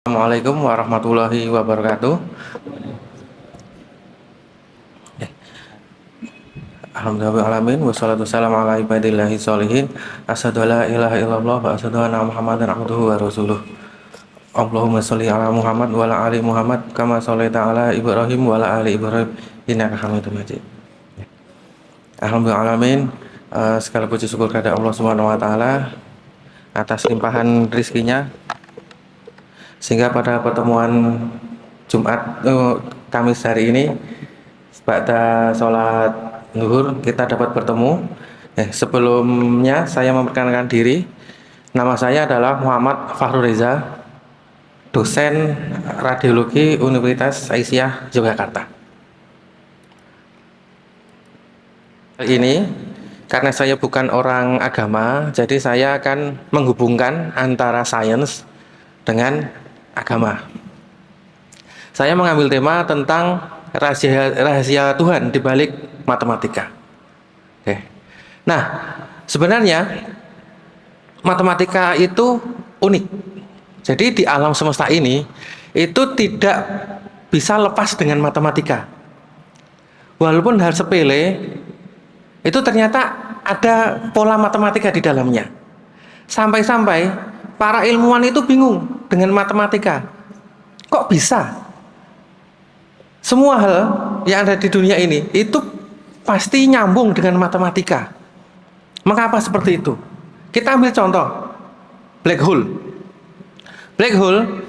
Assalamualaikum warahmatullahi wabarakatuh. Alhamdulillahirrahmanirrahim. Wassalatu wassalamu ala ibadillahi sholihin. Asyhadu alla ilaha illallah wa asyhadu anna Muhammadan abduhu wa rasuluh. Allahumma sholli ala Muhammad wa ala ali Muhammad kama shallaita ala Ibrahim wa ala ali Ibrahim innaka Hamidum Majid. Alhamdulillahirrahmanirrahim. Segala puji syukur kepada Allah Subhanahu wa taala atas limpahan rizkinya, sehingga pada pertemuan Jumat Kamis hari ini pada sholat zuhur kita dapat bertemu. Sebelumnya saya memperkenalkan diri. Nama saya adalah Muhammad Fahrul Reza, dosen radiologi Universitas Aisyah Yogyakarta. Ini karena saya bukan orang agama, jadi saya akan menghubungkan antara sains dengan agama. Saya mengambil tema tentang rahasia Tuhan di balik matematika. Oke. Nah, sebenarnya matematika itu unik. Jadi di alam semesta ini itu tidak bisa lepas dengan matematika. Walaupun hal sepele, itu ternyata ada pola matematika di dalamnya. Sampai-sampai para ilmuwan itu bingung dengan matematika. Kok bisa? Semua hal yang ada di dunia ini itu pasti nyambung dengan matematika. Mengapa seperti itu? Kita ambil contoh black hole. Black hole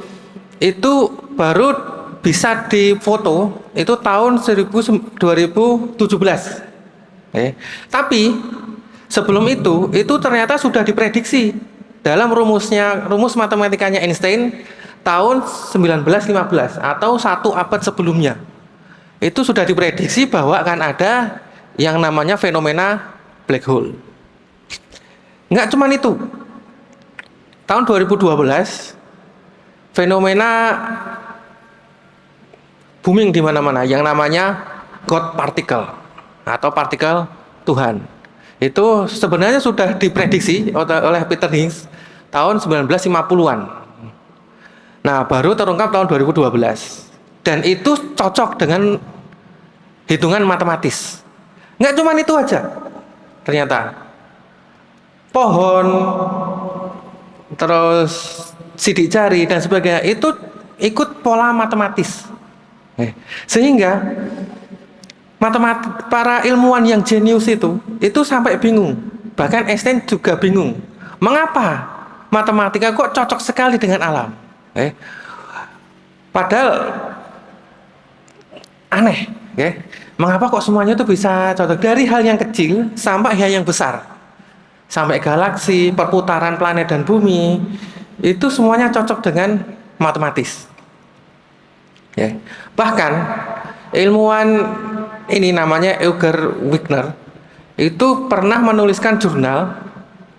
itu baru bisa difoto itu tahun 2017. Tapi sebelum itu ternyata sudah diprediksi dalam rumus matematikanya Einstein tahun 1915 atau 1 abad sebelumnya. Itu sudah diprediksi bahwa akan ada yang namanya fenomena black hole. Nggak cuma itu. Tahun 2012 fenomena booming di mana-mana yang namanya God particle atau partikel Tuhan. Itu sebenarnya sudah diprediksi oleh Peter Higgs tahun 1950-an. Nah, baru terungkap tahun 2012. Dan itu cocok dengan hitungan matematis. Nggak cuma itu aja. Ternyata pohon, terus sidik jari dan sebagainya itu ikut pola matematis. Sehingga para ilmuwan yang jenius itu sampai bingung. Bahkan Einstein juga bingung. Mengapa matematika kok cocok sekali dengan alam? Padahal aneh, mengapa kok semuanya itu bisa cocok dari hal yang kecil sampai hal yang besar, sampai galaksi, perputaran planet dan bumi, itu semuanya cocok dengan matematis. Bahkan ilmuwan ini namanya Euger Wigner itu pernah menuliskan jurnal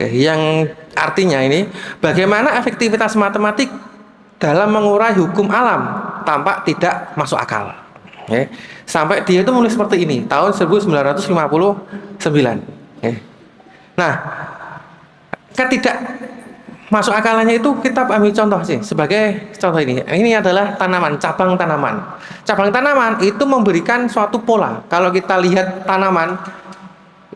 yang artinya ini bagaimana efektivitas matematik dalam mengurai hukum alam tampak tidak masuk akal. Sampai dia itu menulis seperti ini tahun 1959. Nah, ketidak masuk akalannya itu kita ambil contoh sih sebagai contoh ini. Ini adalah tanaman, cabang tanaman. Cabang tanaman itu memberikan suatu pola. Kalau kita lihat tanaman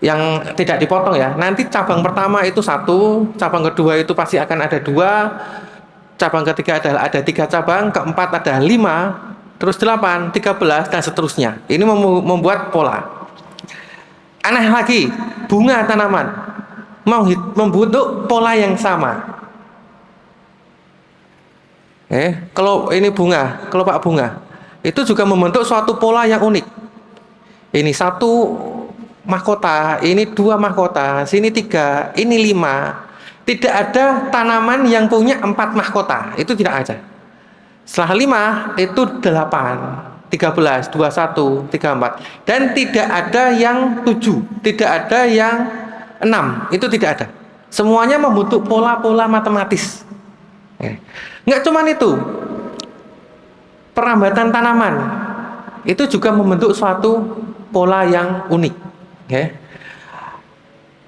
yang tidak dipotong ya, nanti cabang pertama itu 1, cabang kedua itu pasti akan ada 2, cabang ketiga adalah ada 3 cabang, keempat ada 5, terus 8, 13 dan seterusnya. Ini membuat pola. Aneh lagi, bunga tanaman membentuk pola yang sama. Kalau ini bunga, kelopak bunga, itu juga membentuk suatu pola yang unik. Ini 1 mahkota, ini 2 mahkota, sini 3, ini 5. Tidak ada tanaman yang punya 4 mahkota, itu tidak ada. Setelah 5 itu 8, 13, 21, 34. Dan tidak ada yang 7, tidak ada yang 6, itu tidak ada. Semuanya membentuk pola-pola matematis. Nggak cuma itu, perambatan tanaman itu juga membentuk suatu pola yang unik.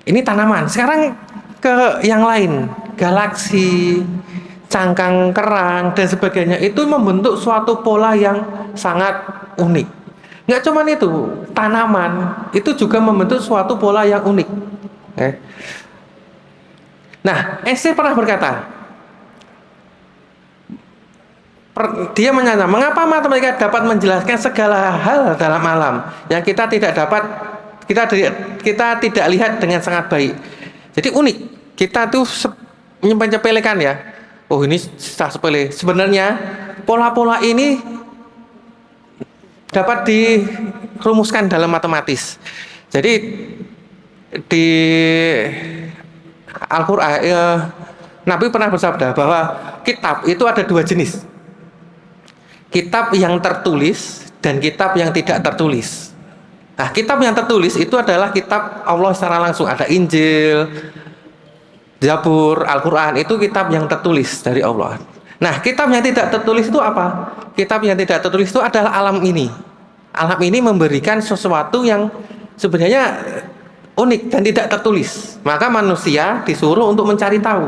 Ini tanaman. Sekarang ke yang lain, galaksi, cangkang kerang dan sebagainya itu membentuk suatu pola yang sangat unik. Nggak cuma itu, tanaman itu juga membentuk suatu pola yang unik. Nah, Einstein pernah berkata, dia menyatakan, mengapa matematika dapat menjelaskan segala hal dalam alam yang kita tidak dapat, kita tidak lihat dengan sangat baik. Jadi unik. Kita tuh menyepelekan ya. Oh, ini sepele. Sebenarnya pola-pola ini dapat dirumuskan dalam matematis. Jadi di Al-Quran, Nabi pernah bersabda bahwa kitab itu ada dua jenis. Kitab yang tertulis dan kitab yang tidak tertulis. Nah, kitab yang tertulis itu adalah kitab Allah secara langsung. Ada Injil, Zabur, Al-Quran, itu kitab yang tertulis dari Allah. Nah, kitab yang tidak tertulis itu apa? Kitab yang tidak tertulis itu adalah alam ini. Alam ini memberikan sesuatu yang sebenarnya unik dan tidak tertulis. Maka manusia disuruh untuk mencari tahu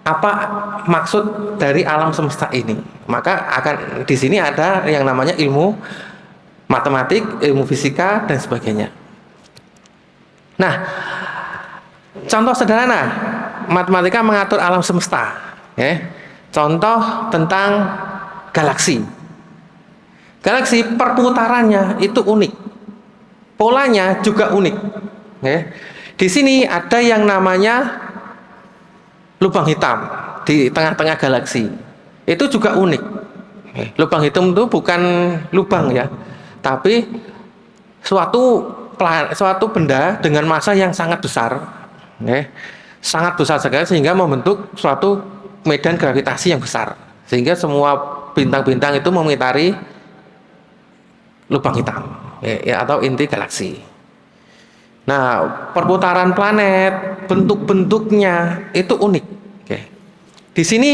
apa maksud dari alam semesta ini. Maka akan di sini ada yang namanya ilmu matematik, ilmu fisika dan sebagainya. Nah, contoh sederhana matematika mengatur alam semesta. Contoh tentang galaksi. Galaksi perputarannya itu unik, polanya juga unik. Di sini ada yang namanya lubang hitam di tengah-tengah galaksi. Itu juga unik. Lubang hitam itu bukan lubang ya, tapi suatu benda dengan massa yang sangat besar, sangat besar sekali sehingga membentuk suatu medan gravitasi yang besar, sehingga semua bintang-bintang itu mengitari lubang hitam atau inti galaksi. Nah, perputaran planet, bentuk-bentuknya itu unik. Di sini,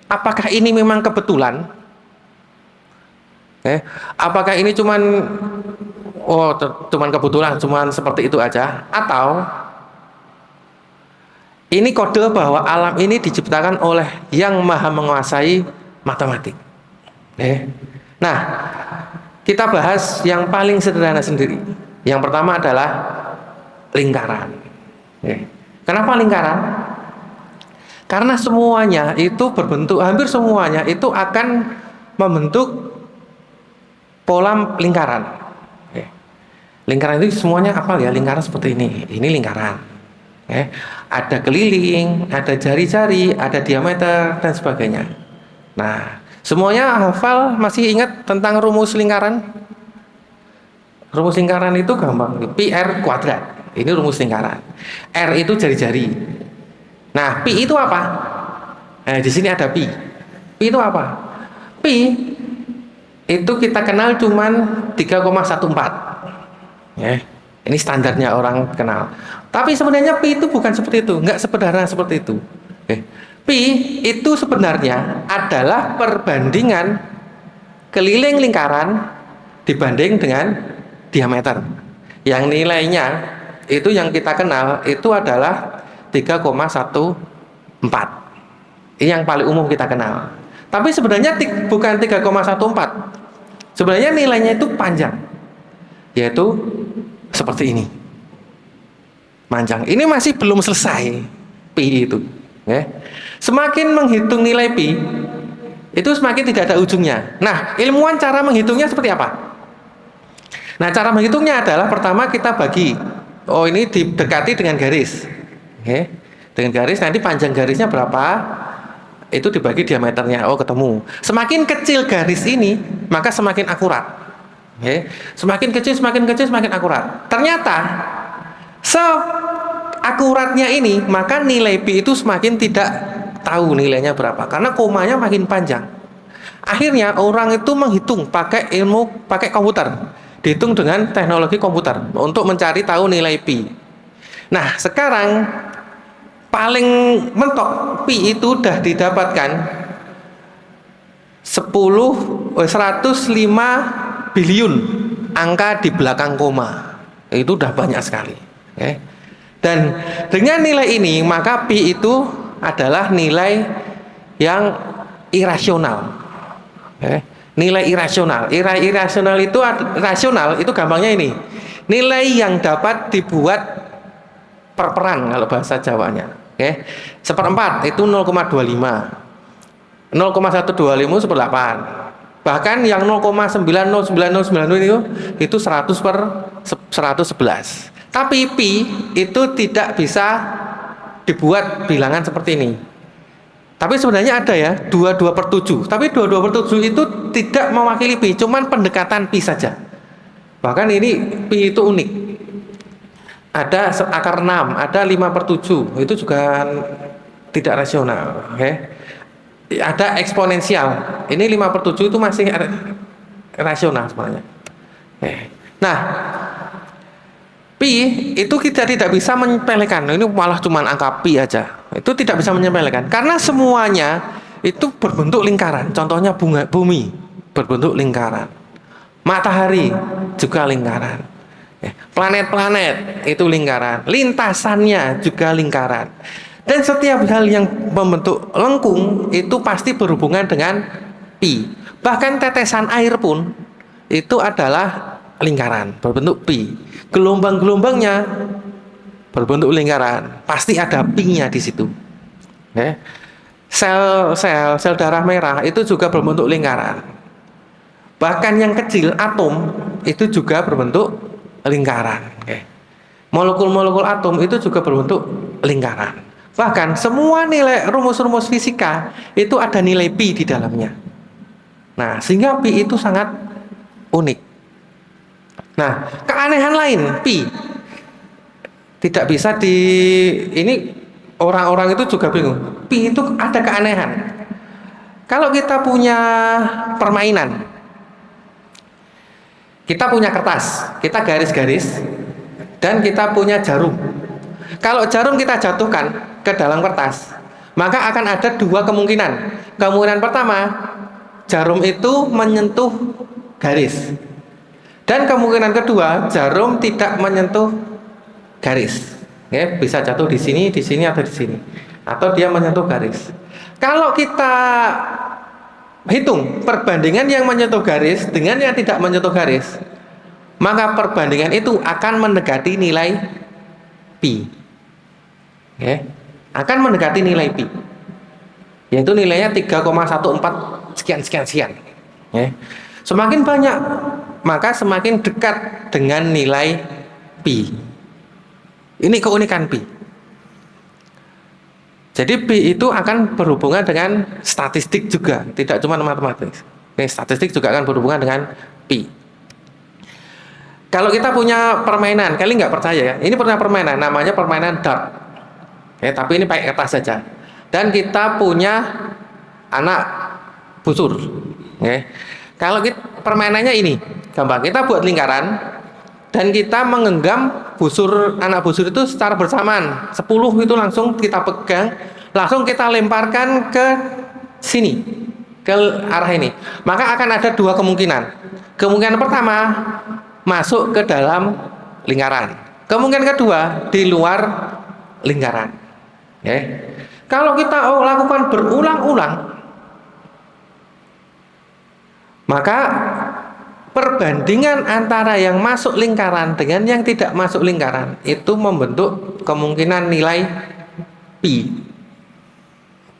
apakah ini memang kebetulan? Apakah ini cuman kebetulan, cuman seperti itu aja? Atau ini kode bahwa alam ini diciptakan oleh yang maha menguasai matematik. Nah, kita bahas yang paling sederhana sendiri. Yang pertama adalah lingkaran. Kenapa lingkaran? Karena semuanya itu berbentuk, hampir semuanya itu akan membentuk pola lingkaran. Lingkaran itu semuanya apa ya? Lingkaran seperti ini. Ini lingkaran. Ada keliling, ada jari-jari, ada diameter dan sebagainya. Nah, semuanya hafal, masih ingat tentang rumus lingkaran? Rumus lingkaran itu gampang, pi r kuadrat. Ini rumus lingkaran. R itu jari-jari. Nah, pi itu apa? Di sini ada pi. Pi itu apa? Pi itu kita kenal cuman 3,14. Ini standarnya orang kenal. Tapi sebenarnya pi itu bukan seperti itu, nggak sederhana seperti itu. Pi itu sebenarnya adalah perbandingan keliling lingkaran dibanding dengan diameter. Yang nilainya itu yang kita kenal itu adalah 3,14. Ini yang paling umum kita kenal. Tapi sebenarnya bukan 3,14. Sebenarnya nilainya itu panjang. Yaitu seperti ini. Panjang. Ini masih belum selesai pi itu. Semakin menghitung nilai pi itu semakin tidak ada ujungnya. Nah, ilmuwan cara menghitungnya seperti apa? Nah, cara menghitungnya adalah pertama kita bagi. Oh, ini didekati dengan garis. Dengan garis, nanti panjang garisnya berapa? Itu dibagi diameternya. Oh, ketemu. Semakin kecil garis ini, maka semakin akurat. Semakin kecil, semakin akurat. Ternyata akuratnya ini, maka nilai pi itu semakin tidak tahu nilainya berapa, karena komanya makin panjang. Akhirnya orang itu menghitung pakai komputer, dihitung dengan teknologi komputer untuk mencari tahu nilai pi. Nah, sekarang paling mentok pi itu sudah didapatkan 105 biliun angka di belakang koma. Itu udah banyak sekali. Dan dengan nilai ini maka pi itu adalah nilai yang irasional. Nilai irasional. Irasional itu rasional itu gampangnya ini. Nilai yang dapat dibuat perperan kalau bahasa Jawanya. Seperempat itu 0,25. 0,125 seper 8. Bahkan yang 0,90909 itu 100 per 111. Tapi pi itu tidak bisa dibuat bilangan seperti ini. Tapi sebenarnya ada ya 22 per 7. Tapi 22 per 7 itu tidak mewakili pi, cuman pendekatan pi saja. Bahkan ini pi itu unik. Ada akar 6, ada 5 per 7. Itu juga tidak rasional. Ada eksponensial. Ini 5 per 7 itu masih rasional sebenarnya. Nah, pi itu kita tidak bisa menyepelekan. Ini malah cuma angka pi aja. Itu tidak bisa menyepelekan karena semuanya itu berbentuk lingkaran. Contohnya bumi berbentuk lingkaran. Matahari juga lingkaran. Planet-planet itu lingkaran. Lintasannya juga lingkaran. Dan setiap hal yang membentuk lengkung itu pasti berhubungan dengan pi. Bahkan tetesan air pun itu adalah lingkaran berbentuk pi. Gelombang-gelombangnya berbentuk lingkaran, pasti ada pi-nya di situ. Sel darah merah itu juga berbentuk lingkaran. Bahkan yang kecil atom itu juga berbentuk lingkaran. Molekul-molekul atom itu juga berbentuk lingkaran. Bahkan semua nilai rumus-rumus fisika itu ada nilai pi di dalamnya. Nah, sehingga pi itu sangat unik. Nah, keanehan lain pi tidak bisa ini orang-orang itu juga bingung. Pi itu ada keanehan. Kalau kita punya permainan, kita punya kertas, kita garis-garis, dan kita punya jarum. Kalau jarum kita jatuhkan ke dalam kertas, maka akan ada dua kemungkinan. Kemungkinan pertama, jarum itu menyentuh garis. Dan kemungkinan kedua, jarum tidak menyentuh garis. Bisa jatuh di sini atau di sini. Atau dia menyentuh garis. Kalau kita hitung perbandingan yang menyentuh garis dengan yang tidak menyentuh garis, maka perbandingan itu akan mendekati nilai pi. Akan mendekati nilai pi. Yaitu nilainya 3,14 sekian. Semakin banyak, maka semakin dekat dengan nilai pi. Ini keunikan pi. Jadi pi itu akan berhubungan dengan statistik juga, tidak cuma matematik. Statistik juga akan berhubungan dengan pi. Kalau kita punya permainan, kalian nggak percaya ya? Ini pernah permainan, namanya permainan dart. Tapi ini pakai kertas saja. Dan kita punya anak busur. Kalau permainannya ini, gampang. Kita buat lingkaran dan kita menggenggam anak busur itu secara bersamaan. 10 itu langsung kita pegang, langsung kita lemparkan ke sini, ke arah ini. Maka akan ada dua kemungkinan. Kemungkinan pertama, masuk ke dalam lingkaran. Kemungkinan kedua, di luar lingkaran. Kalau kita lakukan berulang-ulang, maka perbandingan antara yang masuk lingkaran dengan yang tidak masuk lingkaran itu membentuk kemungkinan nilai pi.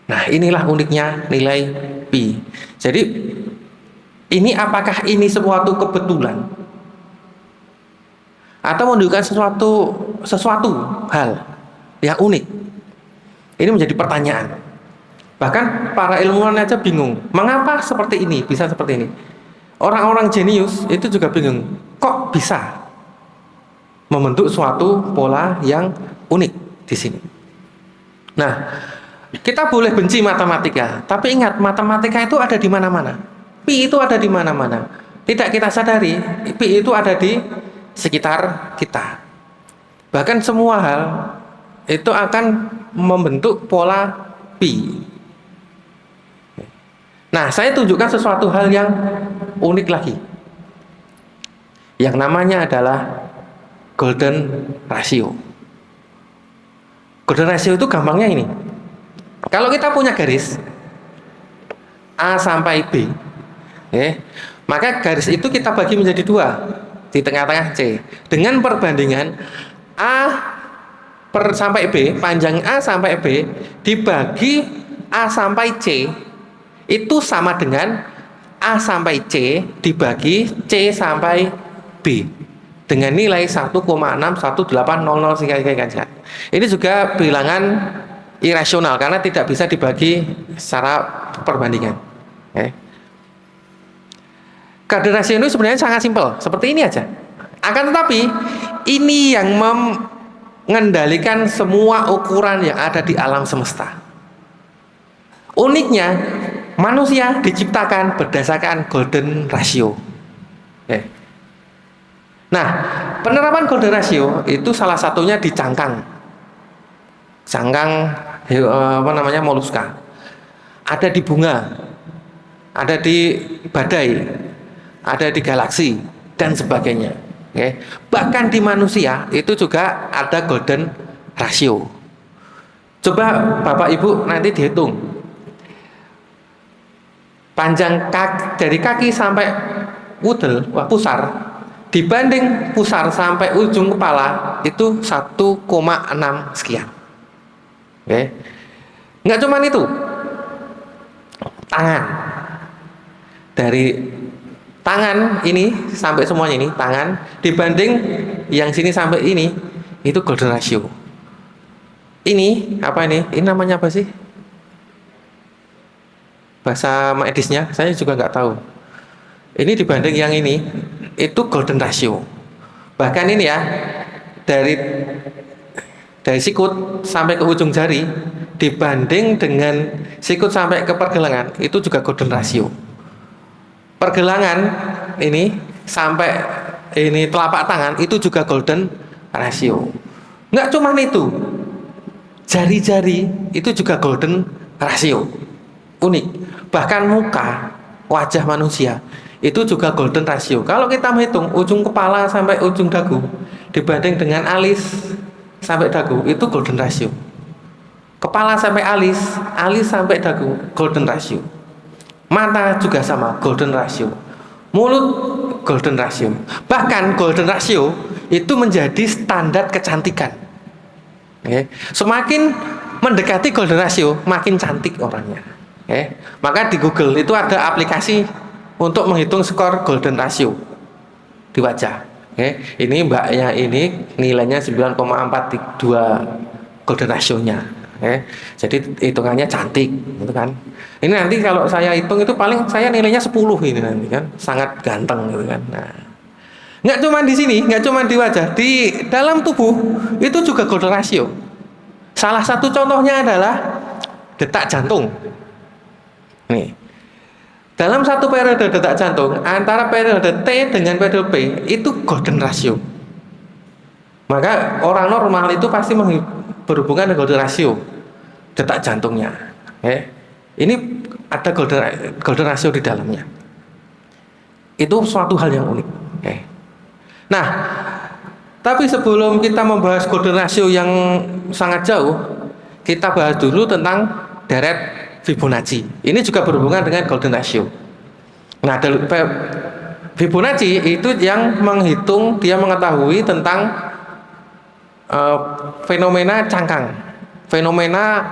Nah, inilah uniknya nilai pi. Jadi ini apakah ini suatu kebetulan atau menunjukkan sesuatu hal yang unik? Ini menjadi pertanyaan. Bahkan para ilmuwan aja bingung, mengapa seperti ini, bisa seperti ini. Orang-orang jenius itu juga bingung, kok bisa membentuk suatu pola yang unik di sini. Nah, kita boleh benci matematika, tapi ingat matematika itu ada di mana-mana. Pi itu ada di mana-mana. Tidak kita sadari, pi itu ada di sekitar kita. Bahkan semua hal itu akan membentuk pola pi. Nah, saya tunjukkan sesuatu hal yang unik lagi. Yang namanya adalah golden ratio. Golden ratio itu gampangnya ini. Kalau kita punya garis A sampai B, maka garis itu kita bagi menjadi dua, di tengah-tengah C, dengan perbandingan A sampai B, panjang A sampai B dibagi A sampai C itu sama dengan A sampai C dibagi C sampai B dengan nilai 1,61800 sekian. Ini juga bilangan irasional karena tidak bisa dibagi secara perbandingan. Kode rasio ini sebenarnya sangat simpel, seperti ini aja. Akan tetapi ini yang mengendalikan semua ukuran yang ada di alam semesta. Uniknya, manusia diciptakan berdasarkan golden ratio. Nah, penerapan golden ratio itu salah satunya di cangkang moluska, ada di bunga, ada di badai, ada di galaksi dan sebagainya. Bahkan di manusia itu juga ada golden ratio. Coba Bapak Ibu nanti dihitung panjang dari kaki sampai pusar dibanding pusar sampai ujung kepala itu 1,6 sekian. Nggak cuma itu, tangan, dari tangan ini sampai semuanya ini tangan dibanding yang sini sampai ini itu golden ratio. Ini apa ini? Ini namanya apa sih? Bahasa medisnya saya juga nggak tahu. Ini dibanding yang ini itu golden ratio. Bahkan ini ya, dari sikut sampai ke ujung jari dibanding dengan sikut sampai ke pergelangan itu juga golden ratio. Pergelangan ini sampai ini telapak tangan itu juga golden ratio. Nggak cuma itu, jari-jari itu juga golden ratio. Unik. Bahkan muka, wajah manusia itu juga golden ratio. Kalau kita menghitung ujung kepala sampai ujung dagu dibanding dengan alis sampai dagu itu golden ratio. Kepala sampai alis sampai dagu golden ratio. Mata juga sama, golden ratio. Mulut golden ratio. Bahkan golden ratio itu menjadi standar kecantikan. Semakin mendekati golden ratio, makin cantik orangnya. Maka di Google itu ada aplikasi untuk menghitung skor golden ratio di wajah. Ini mbaknya ini nilainya 9,42 golden ratio-nya. Jadi hitungannya cantik, gitu kan. Ini nanti kalau saya hitung itu paling saya nilainya 10 ini nanti kan, sangat ganteng, gitu kan. Nah, nggak cuma di sini, nggak cuma di wajah, di dalam tubuh itu juga golden ratio. Salah satu contohnya adalah detak jantung. Nih, dalam satu periode detak jantung antara periode T dengan periode P itu golden ratio. Maka orang normal itu pasti berhubungan dengan golden ratio detak jantungnya. Ini ada golden ratio di dalamnya. Itu suatu hal yang unik. Nah, tapi sebelum kita membahas golden ratio yang sangat jauh, kita bahas dulu tentang deret Fibonacci. Ini juga berhubungan dengan golden ratio. Nah, Fibonacci itu yang menghitung, dia mengetahui tentang fenomena cangkang, fenomena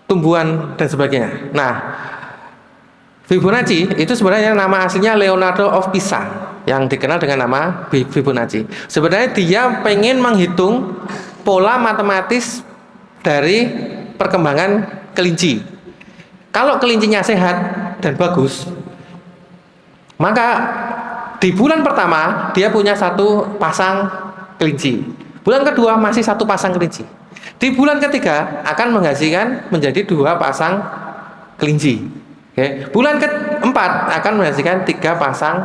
tumbuhan dan sebagainya. Nah, Fibonacci itu sebenarnya nama aslinya Leonardo of Pisa yang dikenal dengan nama Fibonacci. Sebenarnya dia pengen menghitung pola matematis dari perkembangan kelinci. Kalau kelincinya sehat dan bagus, maka di bulan pertama dia punya satu pasang kelinci. Bulan kedua masih satu pasang kelinci. Di bulan ketiga akan menghasilkan menjadi 2 pasang kelinci. Bulan keempat akan menghasilkan 3 pasang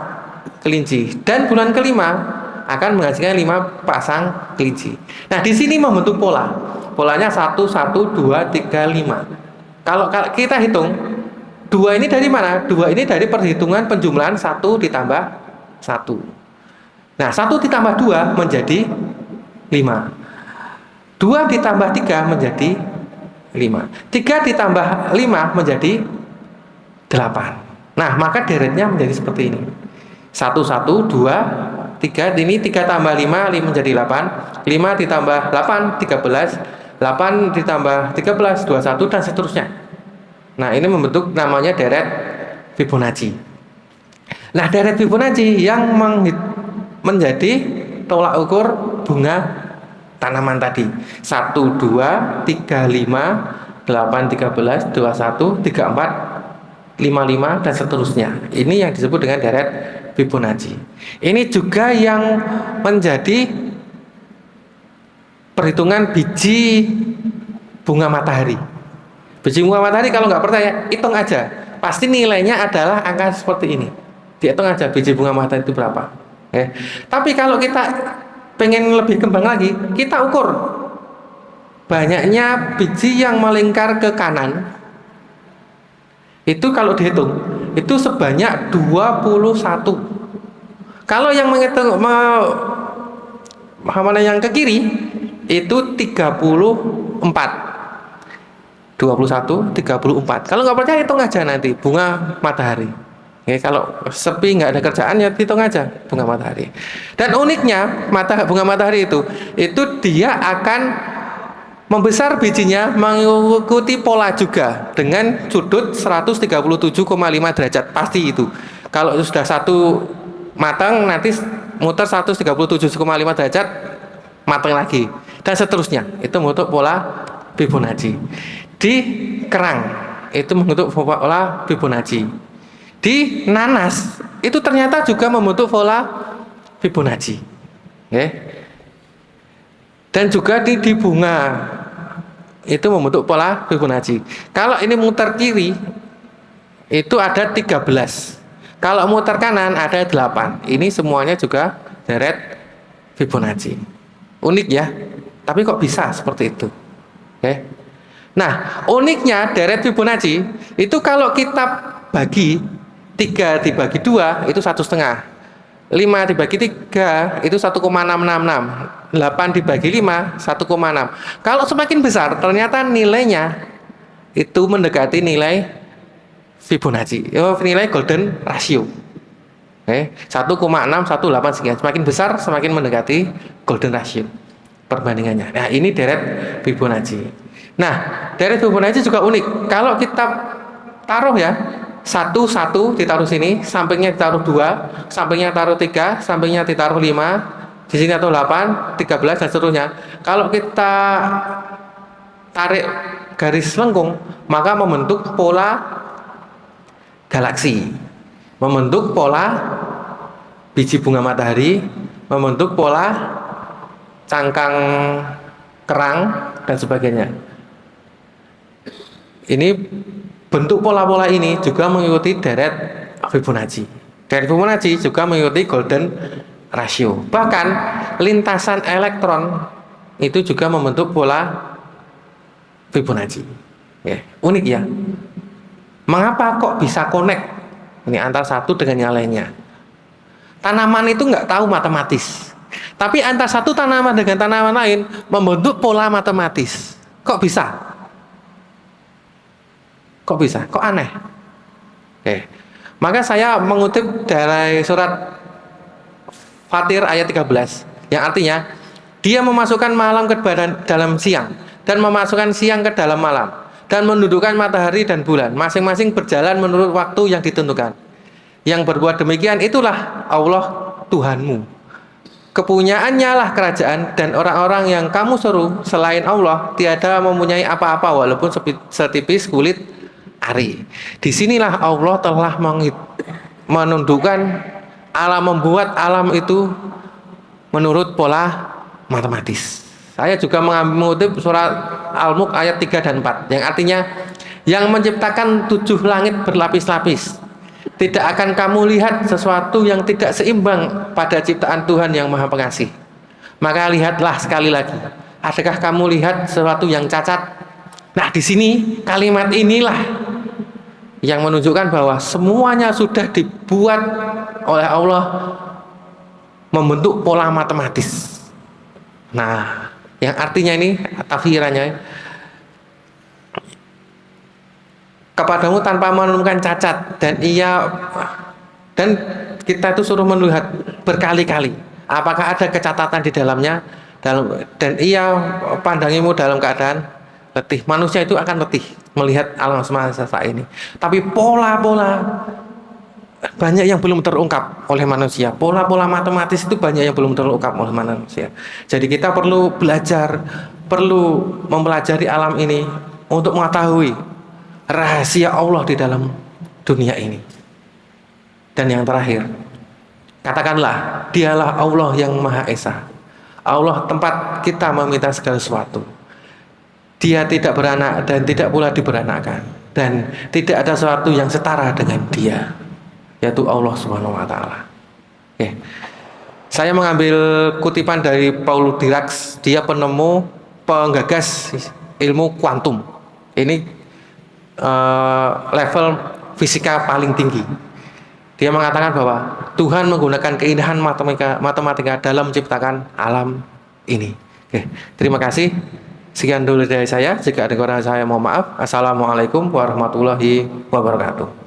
kelinci. Dan bulan kelima akan menghasilkan 5 pasang kelinci. Nah, di sini membentuk pola. Polanya 1, 1, 2, 3, 5. Kalau kita hitung 2 ini dari mana? 2 ini dari perhitungan penjumlahan 1 ditambah 1. Nah, 1 ditambah 2 menjadi 5. 2 ditambah 3 menjadi 5. 3 ditambah 5 menjadi 8. Nah, maka deretnya menjadi seperti ini. 1, 1, 2, 3. Ini 3 tambah 5 menjadi 8. 5 ditambah 8, 13. 8 ditambah 13, 21, dan seterusnya. Nah, ini membentuk namanya deret Fibonacci. Nah, deret Fibonacci yang menjadi tolak ukur bunga tanaman tadi. 1, 2, 3, 5, 8, 13, 21, 34, 55, dan seterusnya. Ini yang disebut dengan deret Fibonacci. Ini juga yang menjadi perhitungan biji bunga matahari. Biji bunga matahari kalau nggak percaya, hitung aja. Pasti nilainya adalah angka seperti ini. Dihitung aja biji bunga matahari itu berapa. Tapi kalau kita pengen lebih kembang lagi, kita ukur banyaknya biji yang melingkar ke kanan. Itu kalau dihitung, itu sebanyak 21. Kalau yang menghitung mana yang ke kiri, itu 34. 21, 34. Kalau nggak percaya, hitung aja nanti bunga matahari. Kalau sepi nggak ada kerjaan, ya hitung aja bunga matahari. Dan uniknya bunga matahari itu dia akan membesar bijinya mengikuti pola juga dengan sudut 137,5 derajat. Pasti itu. Kalau sudah satu matang, nanti muter 137,5 derajat, matang lagi, dan seterusnya. Itu membentuk pola Fibonacci. Di kerang itu membentuk pola Fibonacci. Di nanas itu ternyata juga membentuk pola Fibonacci. Dan juga di bunga itu membentuk pola Fibonacci. Kalau ini muter kiri itu ada 13. Kalau muter kanan ada 8. Ini semuanya juga deret Fibonacci. Unik ya. Tapi kok bisa seperti itu? Nah, uniknya deret Fibonacci itu kalau kita bagi 3 dibagi 2 itu 1,5. 5 dibagi 3 itu 1,666. 8 dibagi 5 1,6. Kalau semakin besar ternyata nilainya itu mendekati nilai Fibonacci. Nilai golden ratio. 1,618 sekian. Semakin besar semakin mendekati golden ratio perbandingannya. Nah, ini deret Fibonacci. Nah, deret Fibonacci juga unik. Kalau kita taruh ya, 1 ditaruh sini, sampingnya ditaruh 2, sampingnya taruh 3, sampingnya ditaruh 5, di sini atau 8, 13, dan seterusnya. Kalau kita tarik garis lengkung, maka membentuk pola galaksi, membentuk pola biji bunga matahari, membentuk pola cangkang kerang, dan sebagainya. Ini bentuk pola-pola ini juga mengikuti deret Fibonacci. Deret Fibonacci juga mengikuti golden ratio. Bahkan lintasan elektron itu juga membentuk pola Fibonacci. Unik ya. Mengapa kok bisa connect ini antara satu dengan yang lainnya? Tanaman itu nggak tahu matematis, tapi antara satu tanaman dengan tanaman lain membentuk pola matematis. Kok bisa? Kok bisa? Kok aneh? Maka saya mengutip dari surat Fatir ayat 13, yang artinya dia memasukkan malam ke dalam siang dan memasukkan siang ke dalam malam dan mendudukkan matahari dan bulan, masing-masing berjalan menurut waktu yang ditentukan. Yang berbuat demikian itulah Allah Tuhanmu. Kepunyaannya lah kerajaan, dan orang-orang yang kamu seru selain Allah tiada mempunyai apa-apa walaupun setipis kulit ari. Disinilah Allah telah menundukkan alam, membuat alam itu menurut pola matematis. Saya juga mengutip surat Al-Mulk ayat 3 dan 4, yang artinya yang menciptakan 7 langit berlapis-lapis. Tidak akan kamu lihat sesuatu yang tidak seimbang pada ciptaan Tuhan yang Maha Pengasih. Maka lihatlah sekali lagi. Adakah kamu lihat sesuatu yang cacat? Nah, di sini kalimat inilah yang menunjukkan bahwa semuanya sudah dibuat oleh Allah membentuk pola matematis. Nah, yang artinya ini tafsirannya, kepadamu tanpa menemukan cacat, dan kita itu suruh melihat berkali-kali apakah ada kecacatan di dalamnya, dan ia pandangimu dalam keadaan letih. Manusia itu akan letih melihat alam semesta ini, tapi pola-pola banyak yang belum terungkap oleh manusia. Pola-pola matematis itu banyak yang belum terungkap oleh manusia. Jadi kita perlu belajar, perlu mempelajari alam ini untuk mengetahui rahasia Allah di dalam dunia ini. Dan yang terakhir, katakanlah, dialah Allah yang Maha Esa. Allah tempat kita meminta segala sesuatu. Dia tidak beranak dan tidak pula diberanakkan, dan tidak ada sesuatu yang setara dengan Dia, yaitu Allah Subhanahu wa taala. Oke. Saya mengambil kutipan dari Paul Dirac, dia penggagas ilmu kuantum. Ini level fisika paling tinggi. Dia mengatakan bahwa Tuhan menggunakan keindahan matematika dalam menciptakan alam ini. Oke, terima kasih. Sekian dulu dari saya. Jika ada kekurangan saya mohon maaf. Assalamualaikum warahmatullahi wabarakatuh.